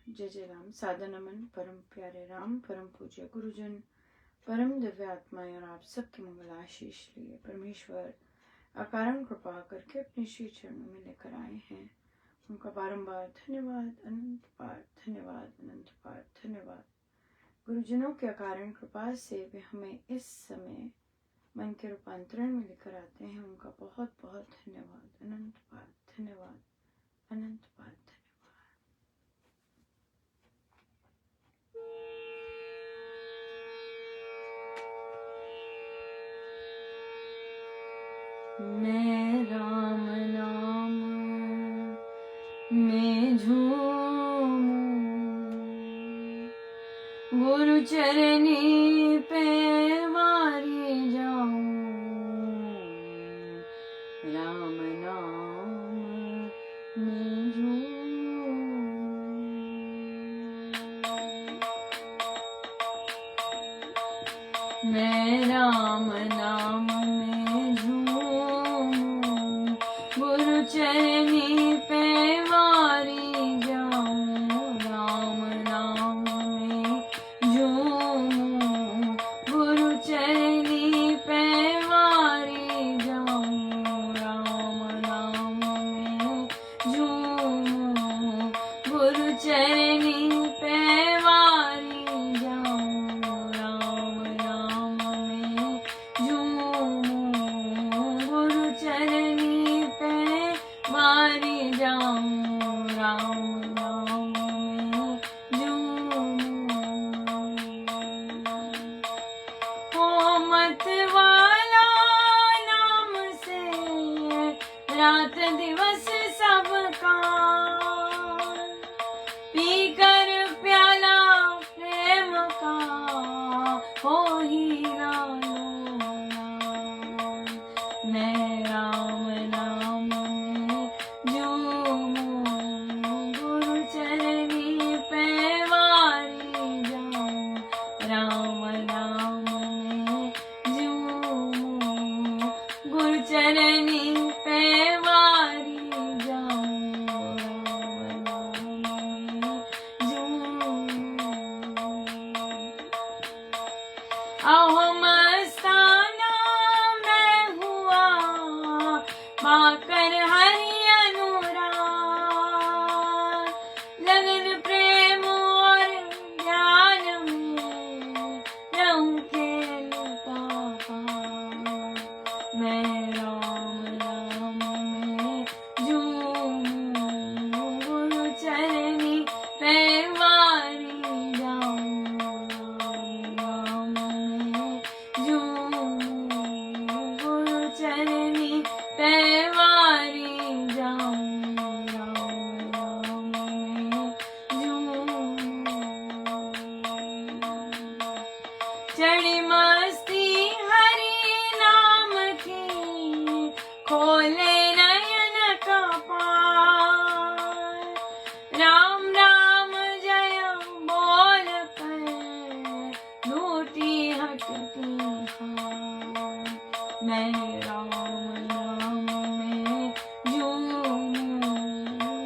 जय जय राम। सादर नमन परम प्यारे राम, परम पूज्य गुरुजन, परम दिव्य आत्माएं और आप सबके मंगल आशीष लिए परमेश्वर अकारण कृपा करके अपने श्री चरणों में लेकर आए हैं। उनका बारंबार धन्यवाद, अनंत बार धन्यवाद, अनंत बार धन्यवाद। गुरुजनों के अकारण कृपा से वे हमें इस समय मन के रूपांतरण में लेकर आते हैं। उनका बहुत बहुत धन्यवाद, अनंत बार धन्यवाद, अनंत बार धन्यवाद। मैं राम नाम में झूमूं, गुरु चरनी पे मारी जाऊं। राम नाम में झूमूं, मैं राम नाम में झूमूं, गुरु चरनी पे मारी जाऊं। राम नाम में झूमूं, गुरु चरनी पे मारी जाऊं। राम नाम में झूमूं, गुरु चरनी पे मारी जाऊं। राम नाम में झूमूं, गुरु चरनी पे मारी जाऊं। राम नाम में झूमूं, हो मत वाला नाम से रात दिवस सबका, पीकर प्याला प्रेम का हो ही लालोना। मैं राम नाम में झूमूं, गुरु चरनी पे मारी जाऊं। राम नाम में झूमूं, गुरु चरनी पे मारी जाऊं। राम नाम में झूमूं, अहो मस्ताना मैं हुआ पाकर हरि अनुराग। लगन प्रेम और ज्ञान में रहूं खेलता पार। मैं राम नाम में झूमूं, गुरु चरनी पे मारी जाऊं। राम में झूमूं, गुरु चरनी पे मारी जाऊं। राम में झूमूं, चढ़ी मस्ती हरि नाम की, खोले नयन कपार। राम राम जय बोल कर लूटी हटती हार। मैं राम नाम में झूमूं,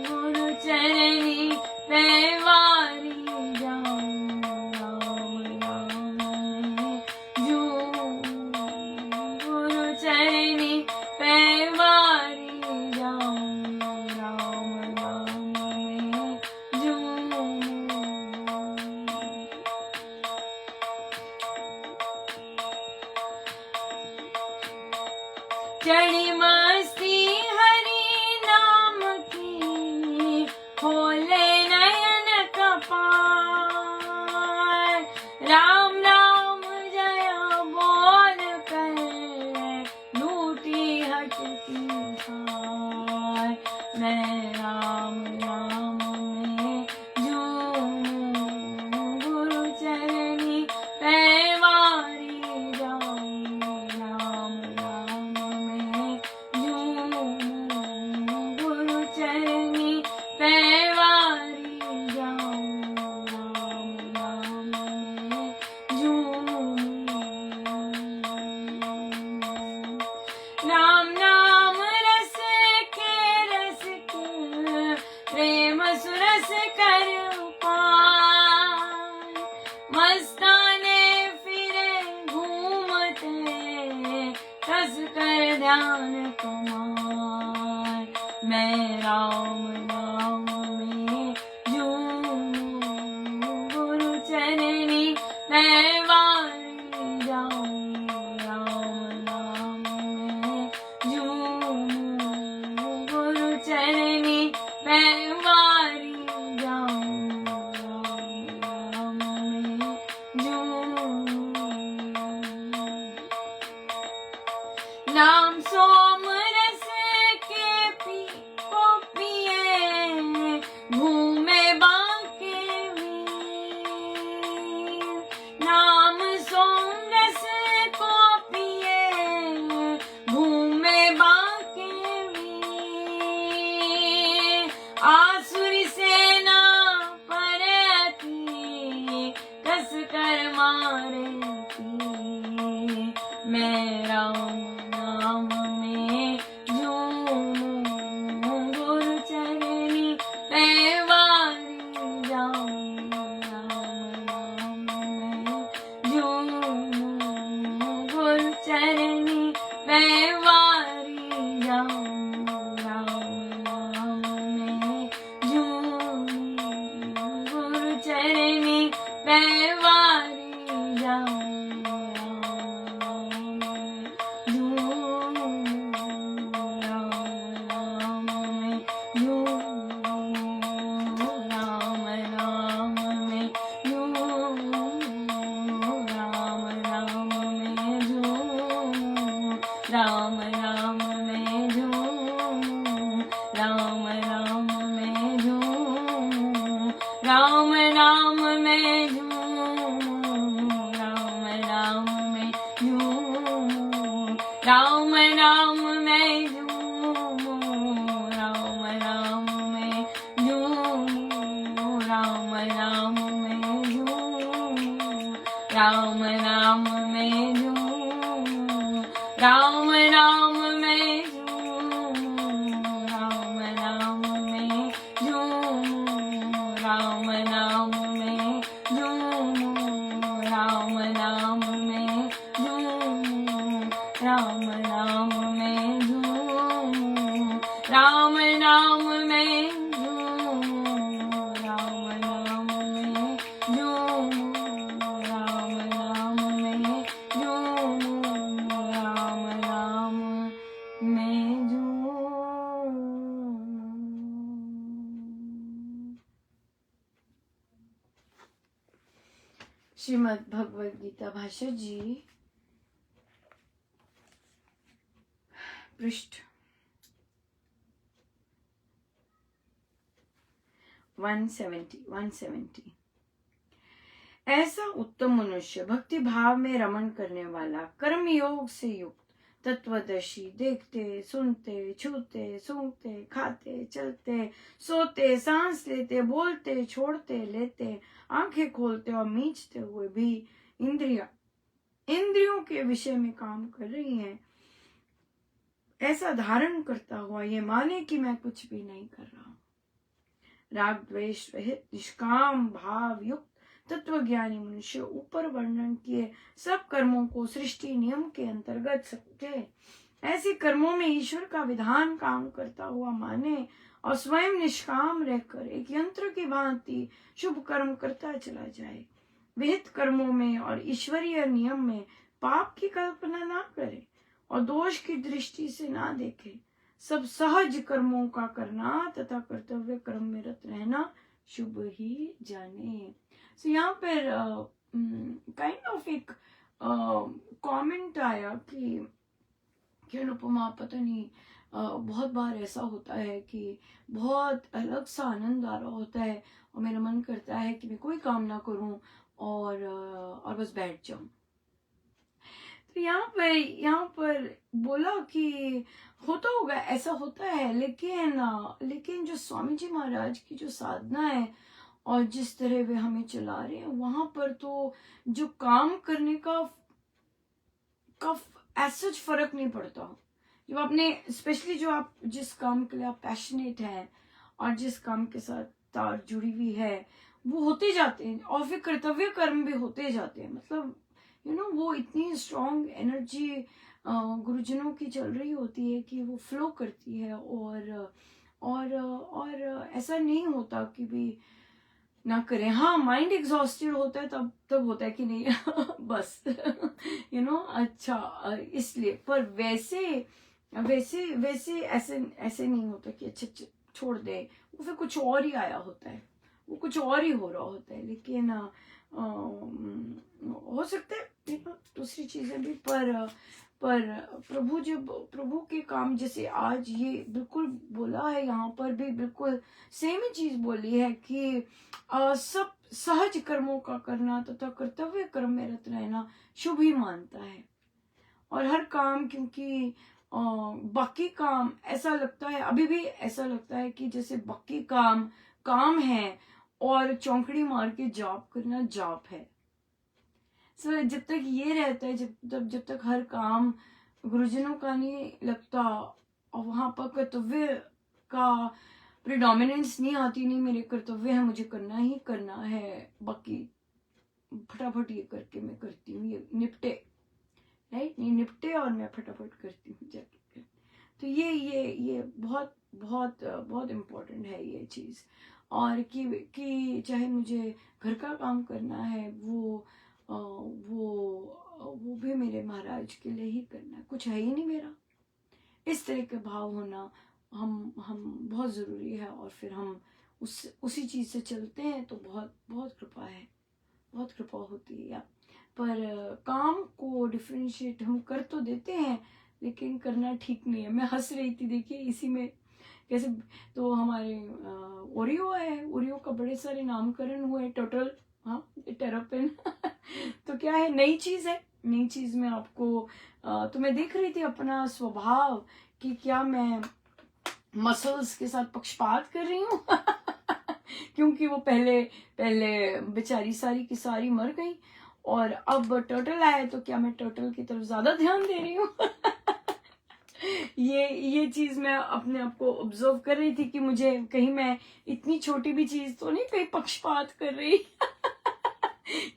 गुरु चरनी पे मारी जाऊं। राम नाम में झूमूं, गुरु चरनी पे मारी जाऊं। राम नाम में झूमूं, चढ़ी मस्ती हरि नाम की, खोले नयन कपार। राम राम जय बोल कर लूटी हटती हार। मैं राम नाम में झूमूं, गुरु चरनी पे मारी जाऊं। राम नाम में मैं वारी जाऊं राम राम में झूमूं, राम राम में झूमूं, राम राम में झूमूं, राम राम में झूमूं, राम राम में झूमूं, राम राम में झूमूं, राम राम में झूमूं, राम राम में झूमूं, राम राम में झूमूं, राम राम में झूमूं, राम राम में झूमूं, राम राम में झूमूं, राम राम में झूमूं, राम राम में झूमूं, राम राम में झूमूं, राम राम में झूमूं, राम राम में झूमूं। श्रीमद् भगवद गीता भाषा जी, पृष्ठ 170। ऐसा उत्तम मनुष्य भक्ति भाव में रमण करने वाला, कर्म योग से युक्त, तत्वदर्शी, देखते, सुनते, छूते, सूंघते, खाते, चलते, सोते, सांस लेते, बोलते, छोड़ते, लेते, आंखें खोलते और मींचते हुए भी इंद्रियों के विषय में काम कर रही है, ऐसा धारण करता हुआ ये माने कि मैं कुछ भी नहीं कर रहा हूं। राग द्वेष रहित निष्काम भाव युक्त तत्वज्ञानी मनुष्य ऊपर वर्णन किए सब कर्मों को सृष्टि नियम के अंतर्गत समझे, ऐसे कर्मों में ईश्वर का विधान काम करता हुआ माने और स्वयं निष्काम रहकर एक यंत्र की भांति शुभ कर्म करता चला जाए। विहित कर्मों में और ईश्वरीय नियम में पाप की कल्पना ना करे और दोष की दृष्टि से ना देखे। सब सहज कर्मों का करना तथा कर्तव्य कर्म में रत रहना शुभ ही जाने। So, यहाँ पर काइंड ऑफ एक कमेंट आया कि अनुपमा पता नहीं बहुत बार ऐसा होता है कि बहुत अलग सा आनंद आ रहा होता है और मेरा मन करता है कि मैं कोई काम ना करूं और बस बैठ जाऊं। तो यहाँ पर बोला कि होता होगा, ऐसा होता है, लेकिन जो स्वामी जी महाराज की जो साधना है और जिस तरह वे हमें चला रहे हैं, वहां पर तो जो काम करने का ऐसा फर्क नहीं पड़ता। जब आपने स्पेशली जो आप जिस काम के लिए आप पैशनेट हैं और जिस काम के साथ तार जुड़ी हुई है वो होते जाते हैं और फिर कर्तव्य कर्म भी होते जाते हैं। मतलब वो इतनी स्ट्रॉन्ग एनर्जी गुरुजनों की चल रही होती है कि वो फ्लो करती है और ऐसा नहीं होता कि भी ना करें। हाँ, माइंड एग्जॉस्टेड होता है तब होता है कि नहीं बस अच्छा इसलिए। पर वैसे ऐसे नहीं होता कि अच्छा छोड़ दे, वो फिर कुछ और ही आया होता है, वो कुछ और ही हो रहा होता है। लेकिन हो सकता है दूसरी चीजें भी, पर प्रभु के काम जैसे आज ये बिल्कुल बोला है, यहाँ पर भी बिल्कुल सेम ही चीज बोली है कि सब सहज कर्मों का करना तथा कर्तव्य कर्म में रत रहना शुभ ही मानता है। और हर काम, क्योंकि बाकी काम ऐसा लगता है, अभी भी ऐसा लगता है कि जैसे बाकी काम है और चौंकड़ी मार के जाप करना जाप है। सो जब तक ये रहता है, जब तक हर काम गुरुजनों का नहीं लगता और वहां पर कर्तव्य का प्रिडोमिनेंस नहीं आती, नहीं मेरे कर्तव्य है, मुझे करना ही करना है, बाकी फटाफट ये करके मैं करती हूँ, ये निपटे, राइट, नहीं निपटे और मैं फटाफट करती हूँ जाके। तो ये बहुत बहुत बहुत इम्पोर्टेंट है ये चीज। और कि चाहे मुझे घर का काम करना है वो भी मेरे महाराज के लिए ही करना है, कुछ है ही नहीं मेरा। इस तरह के भाव होना हम बहुत ज़रूरी है। और फिर हम उसी चीज़ से चलते हैं तो बहुत बहुत कृपा है, बहुत कृपा होती है। पर काम को डिफ्रेंशिएट हम कर तो देते हैं लेकिन करना ठीक नहीं है। मैं हंस रही थी, देखिए इसी में कैसे, तो हमारे ओरियो है, ओरियो का बड़े सारे नामकरण हुए, टोटल, हाँ, टेरापिन तो क्या है, नई चीज है, नई चीज में आपको तो मैं देख रही थी अपना स्वभाव कि क्या मैं मसल्स के साथ पक्षपात कर रही हूँ क्योंकि वो पहले पहले बेचारी सारी की सारी मर गई और अब टर्टल आया, तो क्या मैं टर्टल की तरफ ज्यादा ध्यान दे रही हूँ ये चीज मैं अपने आप को ऑब्जर्व कर रही थी कि मुझे कहीं मैं इतनी छोटी भी चीज तो नहीं कहीं पक्षपात कर रही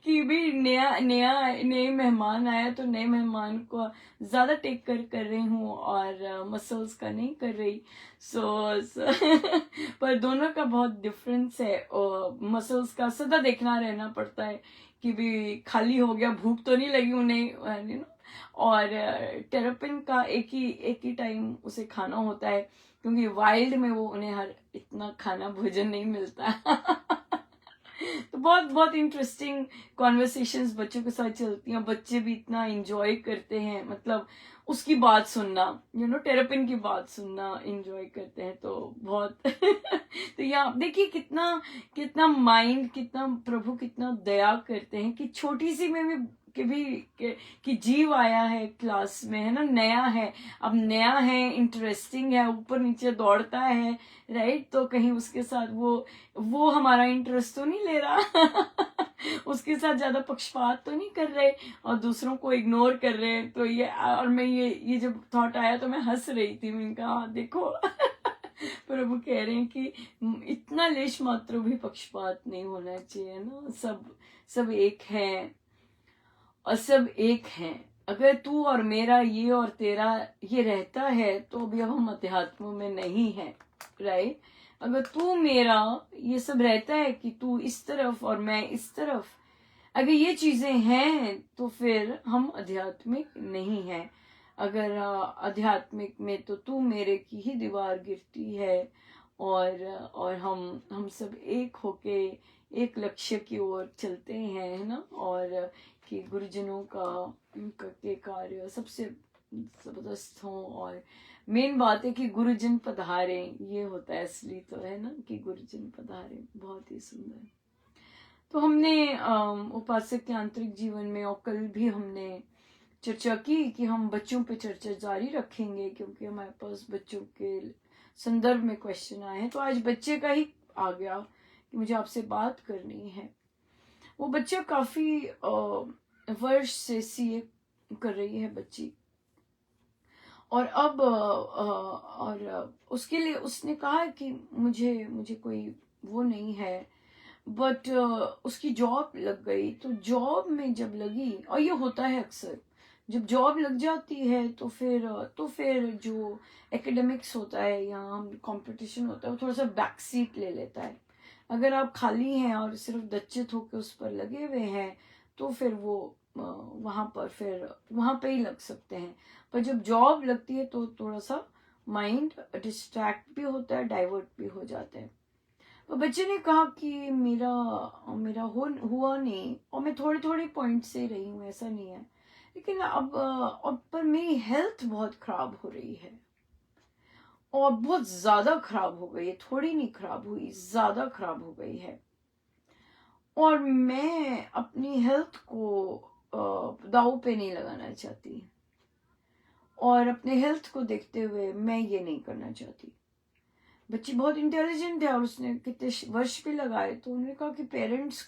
कि भी नए मेहमान आया तो नए मेहमान को ज्यादा टेक कर रही हूँ और मसल्स का नहीं कर रही। पर दोनों का बहुत डिफरेंस है, और मसल्स का सदा देखना रहना पड़ता है कि भी खाली हो गया, भूख तो नहीं लगी उन्हें, और टेरापिन का एक ही टाइम उसे खाना होता है क्योंकि वाइल्ड में वो उन्हें हर इतना खाना भोजन नहीं मिलता तो बहुत बहुत इंटरेस्टिंग कॉन्वर्सेशंस बच्चों के साथ चलती हैं, बच्चे भी इतना एंजॉय करते हैं, मतलब उसकी बात सुनना, टेरापिन की बात सुनना एंजॉय करते हैं, तो बहुत तो यहाँ आप देखिए कितना कितना माइंड, कितना प्रभु कितना दया करते हैं कि छोटी सी में भी कि जीव आया है क्लास में, है ना, नया है, अब नया है, इंटरेस्टिंग है, ऊपर नीचे दौड़ता है, राइट, तो कहीं उसके साथ वो हमारा इंटरेस्ट तो नहीं ले रहा उसके साथ ज्यादा पक्षपात तो नहीं कर रहे और दूसरों को इग्नोर कर रहे हैं। तो और मैं ये जब थॉट आया तो मैं हंस रही थी, मैंने कहा देखो प्रभु कह रहे हैं कि इतना लेश मात्र भी पक्षपात नहीं होना चाहिए ना, सब एक है और सब एक हैं। अगर तू और मेरा, ये और तेरा ये रहता है तो अभी अब हम अध्यात्म में नहीं है, राइट। अगर तू मेरा ये सब रहता है कि तू इस तरफ और मैं इस तरफ, अगर ये चीजें हैं तो फिर हम आध्यात्मिक नहीं है। अगर आध्यात्मिक में तो तू मेरे की ही दीवार गिरती है और हम सब एक होके एक लक्ष्य की ओर चलते हैं, है ना। और कि गुरुजनों के कार्य सबसे जबरदस्त हो, और मेन बात है कि गुरुजन पधारे, ये होता है असली, तो है ना कि गुरुजन पधारे, बहुत ही सुंदर। तो हमने उपासक के आंतरिक जीवन में, और कल भी हमने चर्चा की कि हम बच्चों पे चर्चा जारी रखेंगे क्योंकि हमारे पास बच्चों के संदर्भ में क्वेश्चन आए हैं। तो आज बच्चे का ही आ गया कि मुझे आपसे बात करनी है। वो बच्चा काफी वर्ष से सीए कर रही है बच्ची, और अब और उसके लिए उसने कहा कि मुझे कोई वो नहीं है, बट उसकी जॉब लग गई। तो जॉब में जब लगी, और ये होता है अक्सर, जब जॉब लग जाती है तो फिर जो एकेडमिक्स होता है या कंपटीशन होता है वो थोड़ा सा बैक सीट ले लेता है। अगर आप खाली हैं और सिर्फ दच्चित होकर उस पर लगे हुए हैं तो फिर वो वहां पे ही लग सकते हैं। पर जब जॉब लगती है तो थोड़ा सा माइंड डिस्ट्रैक्ट भी होता है, डाइवर्ट भी हो जाता है। तो बच्चे ने कहा कि मेरा हुआ नहीं, और मैं थोड़े थोड़े पॉइंट से रही हूँ, ऐसा नहीं है, लेकिन अब पर मेरी हेल्थ बहुत खराब हो रही है, और बहुत ज्यादा खराब हो गई है, थोड़ी नहीं खराब हुई, ज्यादा खराब हो गई है, और मैं अपनी हेल्थ को दांव पे नहीं लगाना चाहती, और अपने हेल्थ को देखते हुए मैं ये नहीं करना चाहती। बच्ची बहुत इंटेलिजेंट है और उसने कितने वर्ष भी लगाए, तो उन्होंने कहा कि पेरेंट्स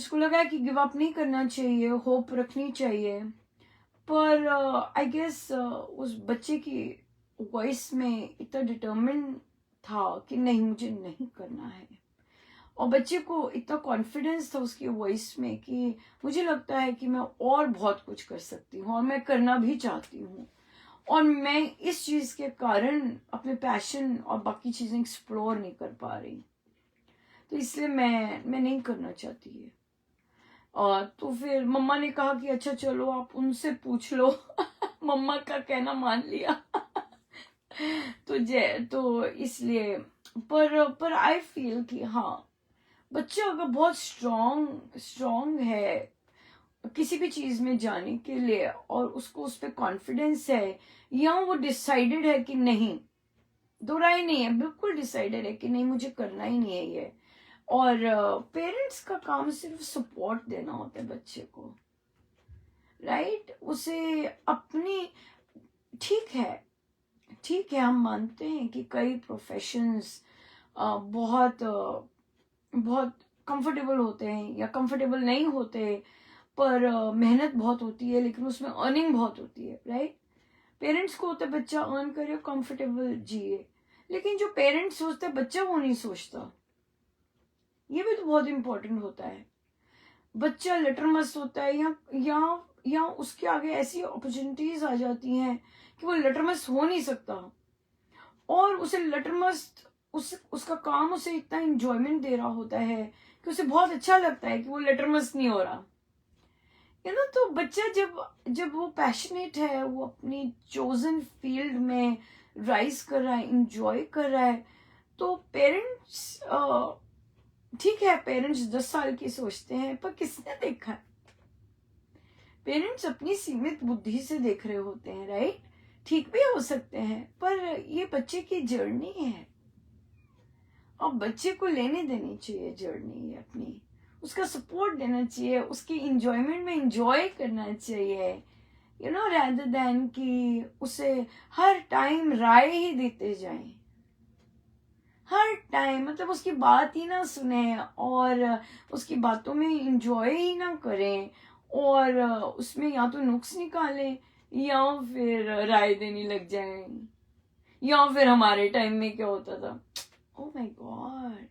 को लगा कि गिव अप नहीं करना चाहिए, होप रखनी चाहिए। पर आई गेस उस बच्चे की वॉइस में इतना डिटर्मिन था कि नहीं, मुझे नहीं करना है, और बच्चे को इतना कॉन्फिडेंस था उसकी वॉइस में कि मुझे लगता है कि मैं और बहुत कुछ कर सकती हूँ और मैं करना भी चाहती हूँ। और मैं इस चीज के कारण अपने पैशन और बाकी चीजें एक्सप्लोर नहीं कर पा रही, तो इसलिए मैं नहीं करना चाहती है। और तो फिर मम्मा ने कहा कि अच्छा चलो आप उनसे पूछ लो मम्मा का कहना मान लिया तो इसलिए पर आई फील कि हाँ, बच्चा अगर बहुत स्ट्रॉन्ग है किसी भी चीज में जाने के लिए और उसको उस पर कॉन्फिडेंस है, या वो डिसाइडेड है कि नहीं, दो राय नहीं है, बिल्कुल डिसाइडेड है कि नहीं मुझे करना ही नहीं है ये, और पेरेंट्स का काम सिर्फ सपोर्ट देना होता है बच्चे को, राइट। उसे अपनी, ठीक है हम मानते हैं कि कई प्रोफेशंस बहुत बहुत कंफर्टेबल होते हैं या कंफर्टेबल नहीं होते, पर मेहनत बहुत होती है, लेकिन उसमें अर्निंग बहुत होती है, राइट। पेरेंट्स को होता है बच्चा अर्न करे, कंफर्टेबल जिए, लेकिन जो पेरेंट्स सोचते हैं बच्चा वो नहीं सोचता। ये भी तो बहुत इंपॉर्टेंट होता है। बच्चा लेटर मस्त होता है या उसके आगे ऐसी अपॉर्चुनिटीज आ जाती हैं कि वो लेटर मस्त हो नहीं सकता, और उसे लेटर मस्त उसका काम उसे इतना इंजॉयमेंट दे रहा होता है कि उसे बहुत अच्छा लगता है कि वो लेटर मस्त नहीं हो रहा, तो बच्चा जब वो पैशनेट है, वो अपनी चोजन फील्ड में राइज कर रहा है, इंजॉय कर रहा है, तो पेरेंट्स, ठीक है पेरेंट्स 10 साल की सोचते हैं, पर किसने देखा है? पेरेंट्स अपनी सीमित बुद्धि से देख रहे होते हैं, राइट। ठीक भी हो सकते हैं, पर ये बच्चे की जर्नी है और बच्चे को लेने देनी चाहिए जर्नी अपनी, उसका सपोर्ट देना चाहिए, उसकी इंजॉयमेंट में इंजॉय करना चाहिए, rather देन कि उसे हर टाइम राय ही देते जाएं, हर टाइम मतलब उसकी बात ही ना सुने और उसकी बातों में इंजॉय ही ना करें, और उसमें या तो नुक्स निकालें या फिर राय देने लग जाएं, या फिर हमारे टाइम में क्या होता था, ओह माय गॉड,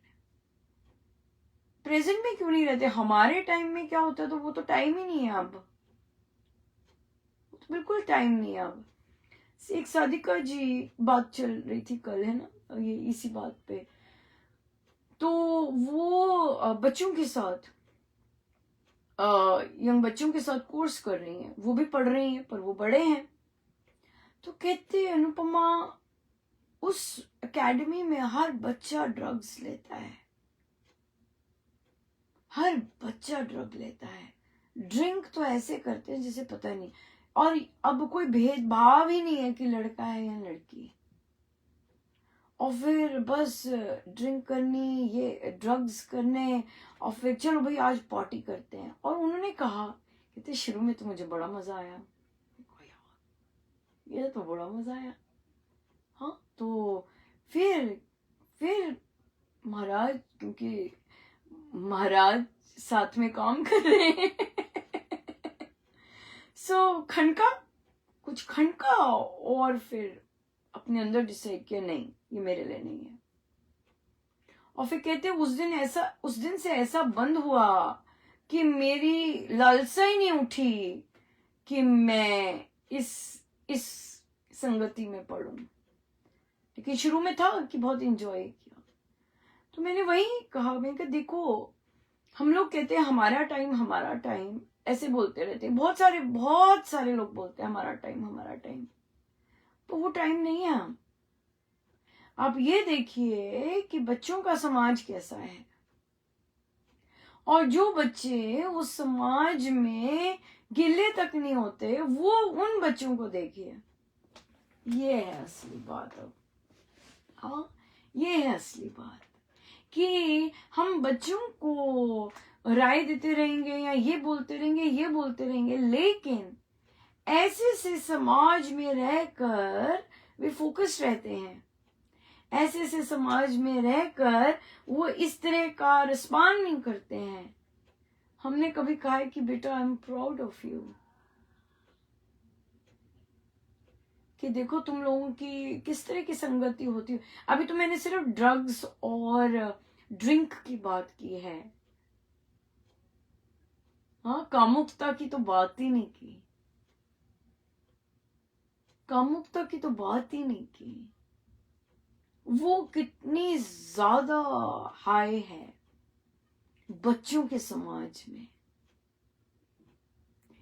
प्रेजेंट में क्यों नहीं रहते, हमारे टाइम में क्या होता, तो वो तो टाइम ही नहीं है अब, तो बिल्कुल टाइम नहीं है अब। एक सादिका जी बात चल रही थी कल, है ना, ये इसी बात पे, तो वो बच्चों के साथ यंग बच्चों के साथ कोर्स कर रही हैं, वो भी पढ़ रही हैं पर वो बड़े हैं, तो कहते हैं अनुपमा उस एकेडमी में हर बच्चा ड्रग्स लेता है, हर बच्चा ड्रग लेता है, ड्रिंक तो ऐसे करते हैं जैसे पता नहीं, और अब कोई भेदभाव ही नहीं है कि लड़का है या लड़की, और फिर बस ड्रिंक करनी, ये ड्रग्स करने, और फिर चलो भाई आज पार्टी करते हैं। और उन्होंने कहा, कहते शुरू में तो मुझे बड़ा मजा आया, ये तो बड़ा मजा आया, हाँ तो फिर महाराज, क्योंकि महाराज साथ में काम कर रहे हैं सो कुछ खनका, और फिर अपने अंदर डिसाइड किया नहीं ये मेरे लिए नहीं है, और फिर कहते उस दिन से ऐसा बंद हुआ कि मेरी लालसा ही नहीं उठी कि मैं इस संगति में पढ़ूं, लेकिन शुरू में था कि बहुत एंजॉय किया। तो मैंने वही कहा, मैंने कहा देखो, हम लोग कहते हैं हमारा टाइम, ऐसे बोलते रहते हैं, बहुत सारे लोग बोलते हैं हमारा टाइम, तो वो टाइम नहीं है। आप ये देखिए कि बच्चों का समाज कैसा है, और जो बच्चे उस समाज में गिले तक नहीं होते, वो उन बच्चों को देखिए, ये है असली बात। अब हाँ, ये है असली बात कि हम बच्चों को राय देते रहेंगे या ये बोलते रहेंगे, लेकिन ऐसे से समाज में रहकर वे फोकस रहते हैं, ऐसे समाज में रहकर वो इस तरह का रिस्पॉन्ड नहीं करते हैं। हमने कभी कहा है कि बेटा I am proud of you, कि देखो तुम लोगों की किस तरह की संगति होती है। अभी तो मैंने सिर्फ ड्रग्स और ड्रिंक की बात की है, हाँ, कामुकता की तो बात ही नहीं की। कामुकता की तो बात ही नहीं की, वो कितनी ज्यादा हाई है बच्चों के समाज में।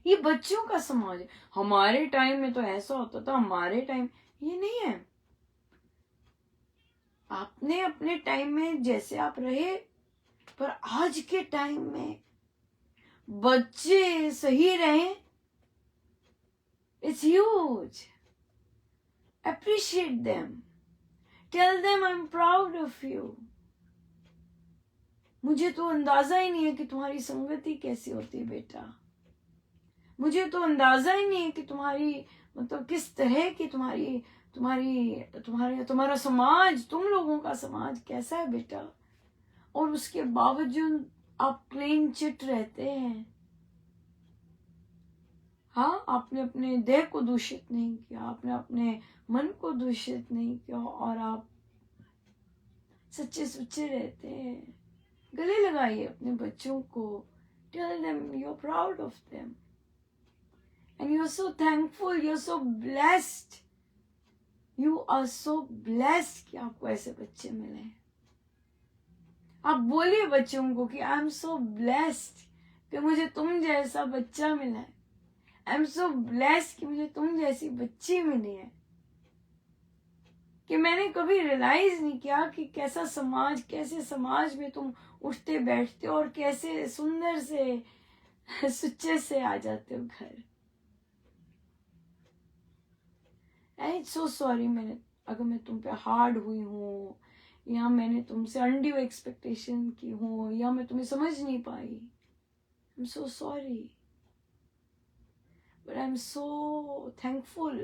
ये बच्चों का समाज है। हमारे टाइम में तो ऐसा होता था, हमारे टाइम ये नहीं है। आपने अपने टाइम में जैसे आप रहे, पर आज के टाइम में बच्चे सही रहे, it's huge. Appreciate them, tell them I am proud of you. मुझे तो अंदाजा ही नहीं है कि तुम्हारी संगति कैसी होती है बेटा, मुझे तो अंदाजा ही नहीं है कि तुम्हारी मतलब किस तरह की तुम्हारी तुम्हारी तुम्हारे तुम्हारा समाज, तुम लोगों का समाज कैसा है बेटा। और उसके बावजूद आप क्लीन चिट रहते हैं। हाँ, आपने अपने देह को दूषित नहीं किया, आपने अपने मन को दूषित नहीं किया, और आप सच्चे सुच्चे रहते हैं। गले लगाइए अपने बच्चों को, tell them you are proud of them and you're so thankful, you're so blessed, you are so blessed कि आपको ऐसे बच्चे मिले। आप बोलिए बच्चों को कि आई एम सो ब्लेस्ड कि मुझे तुम जैसा बच्चा मिला है, आई एम सो ब्लेस्ड कि मुझे तुम जैसी बच्ची मिली है, कि मैंने कभी रियलाइज नहीं किया कि कैसा समाज, कैसे समाज में तुम उठते बैठते और कैसे सुंदर से सुच्चे से आ जाते हो घर। आई सो सॉरी, मैंने अगर मैं तुम पे हार्ड हुई हूँ, या मैंने तुमसे अनड्यू एक्सपेक्टेशन की हूँ, या मैं तुम्हें समझ नहीं पाई। I am so sorry, but I am so thankful,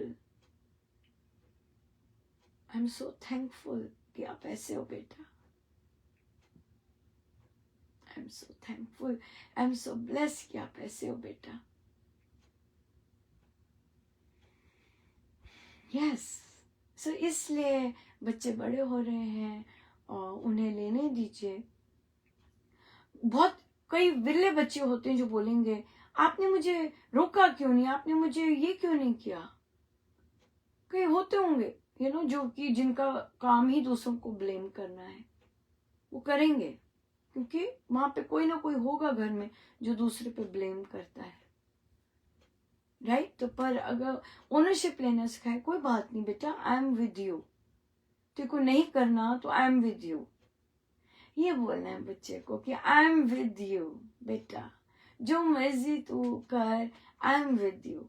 I am so thankful कि आप ऐसे हो बेटा। I am so thankful, I am so blessed कि आप ऐसे हो बेटा। यस, सो इसलिए बच्चे बड़े हो रहे हैं और उन्हें लेने दीजिए। बहुत कई विरले बच्चे होते हैं जो बोलेंगे आपने मुझे रोका क्यों नहीं, आपने मुझे ये क्यों नहीं किया। कई होते होंगे जो कि जिनका काम ही दूसरों को ब्लेम करना है, वो करेंगे क्योंकि वहां पे कोई ना कोई होगा घर में जो दूसरे पे ब्लेम करता है, राइट। तो पर अगर ओनरशिप लेना सिखाए, कोई बात नहीं बेटा, आई एम विद यू, तेरे को नहीं करना तो आई एम विद यू, ये बोलना है बच्चे को कि आई एम विद यू बेटा, जो मर्जी तू कर, आई एम विद यू।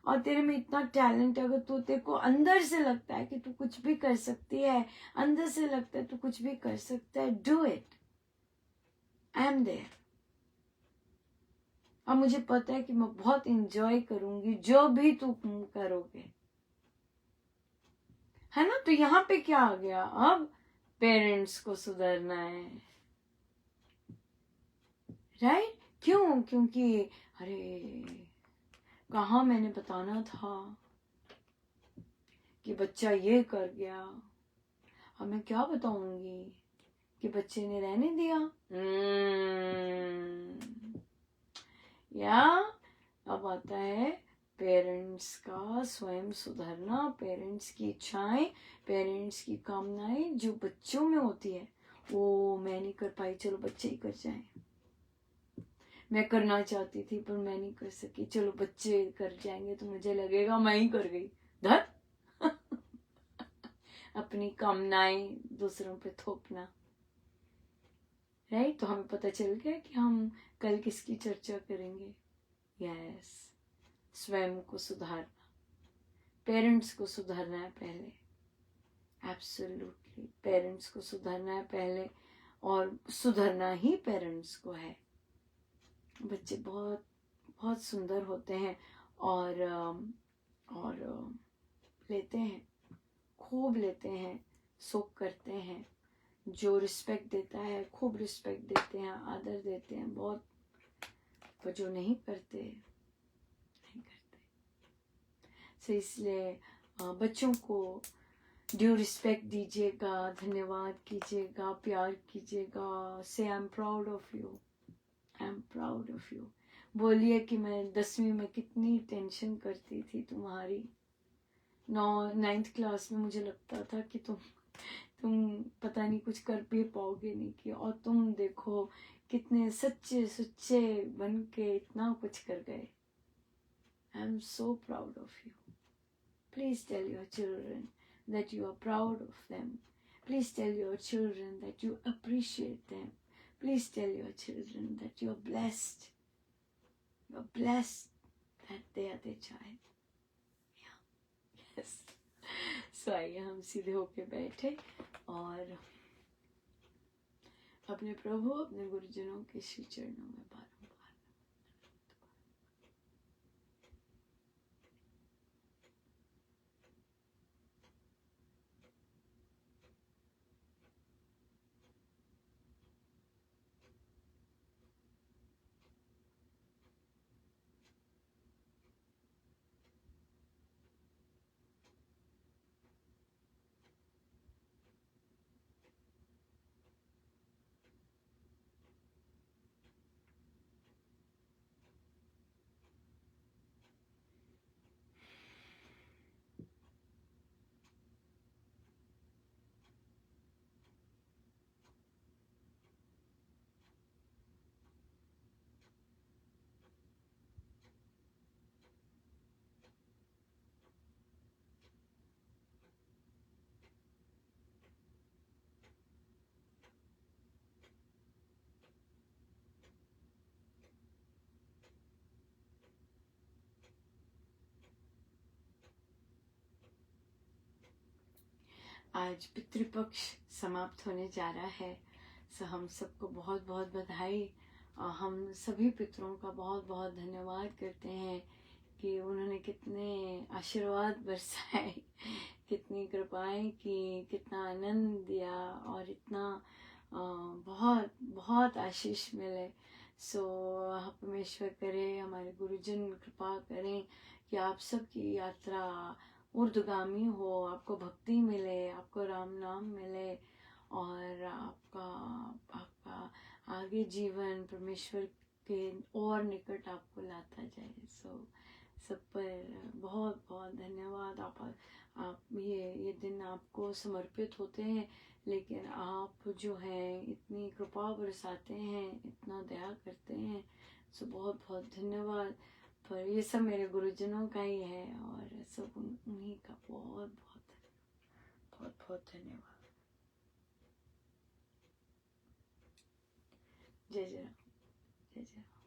और तेरे में इतना टैलेंट, अगर तू तेरे को अंदर से लगता है कि तू कुछ भी कर सकती है, अंदर से लगता है तू कुछ भी कर सकता है, do it, I am there. और मुझे पता है कि मैं बहुत इंजॉय करूंगी जो भी तू करोगे, है ना। तो यहाँ पे क्या आ गया, अब पेरेंट्स को सुधरना है, राइट। क्यों, क्योंकि अरे कहाँ मैंने बताना था कि बच्चा ये कर गया, अब मैं क्या बताऊंगी कि बच्चे ने रहने दिया। या अब आता है पेरेंट्स का स्वयं सुधरना, पेरेंट्स की इच्छाएं, पेरेंट्स की कामनाएं जो बच्चों में होती है, वो मैं नहीं कर पाई, चलो बच्चे ही कर जाएं। मैं करना चाहती थी पर मैं नहीं कर सकी, चलो बच्चे कर जाएंगे तो मुझे लगेगा मैं ही कर गई। धर अपनी कामनाएं दूसरों पे थोपना, राइट। तो हमें पता चल गया कि हम कल किसकी चर्चा करेंगे। यस, स्वयं को सुधारना, पेरेंट्स को सुधारना है पहले, एब्सोल्युटली पेरेंट्स को सुधारना है पहले, और सुधरना ही पेरेंट्स को है। बच्चे बहुत बहुत सुंदर होते हैं और लेते हैं, खूब लेते हैं, सुख करते हैं, जो रिस्पेक्ट देता है खूब रिस्पेक्ट देते हैं, आदर देते हैं बहुत, पर जो नहीं करते नहीं करते। सो इसलिए बच्चों को ड्यू रिस्पेक्ट दीजिएगा, धन्यवाद कीजिएगा, प्यार कीजिएगा, से आई am proud of you, I am proud of you. बोलिए कि मैं 10वीं में कितनी टेंशन करती थी तुम्हारी, 9th क्लास में मुझे लगता था कि तुम पता नहीं कुछ कर भी पाओगे नहीं कि, और तुम देखो कितने सच्चे सुच्चे बन के इतना कुछ कर गए. I am so proud of you. Please tell your children that you are proud of them. Please tell your children that you appreciate them. Please tell your children that you are blessed. You are blessed that they are their child. Yeah. Yes. So आइए हम सीधे होके बैठे और अपने प्रभु अपने गुरुजनों के श्री चरणों में बारंबार. आज पितृपक्ष समाप्त होने जा रहा है. सो हम सबको बहुत बहुत बधाई. हम सभी पितरों का बहुत बहुत धन्यवाद करते हैं कि उन्होंने कितने आशीर्वाद बरसाए, कितनी कृपाएं की, कितना आनंद दिया और इतना बहुत बहुत आशीष मिले. सो परमेश्वर करे, हमारे गुरुजन कृपा करें कि आप सबकी यात्रा ऊर्ध्वगामी हो, आपको भक्ति मिले, आपको राम नाम मिले और आपका आगे जीवन परमेश्वर के और निकट आपको लाता जाए. सो सब पर बहुत बहुत धन्यवाद. आप ये दिन आपको समर्पित होते हैं, लेकिन आप जो हैं इतनी कृपा बरसाते हैं, इतना दया करते हैं. सो बहुत बहुत धन्यवाद. पर ये सब मेरे गुरुजनों का ही है और सब उन्हीं का बहुत बहुत बहुत धन्यवाद. जय जय राम. जय जय राम.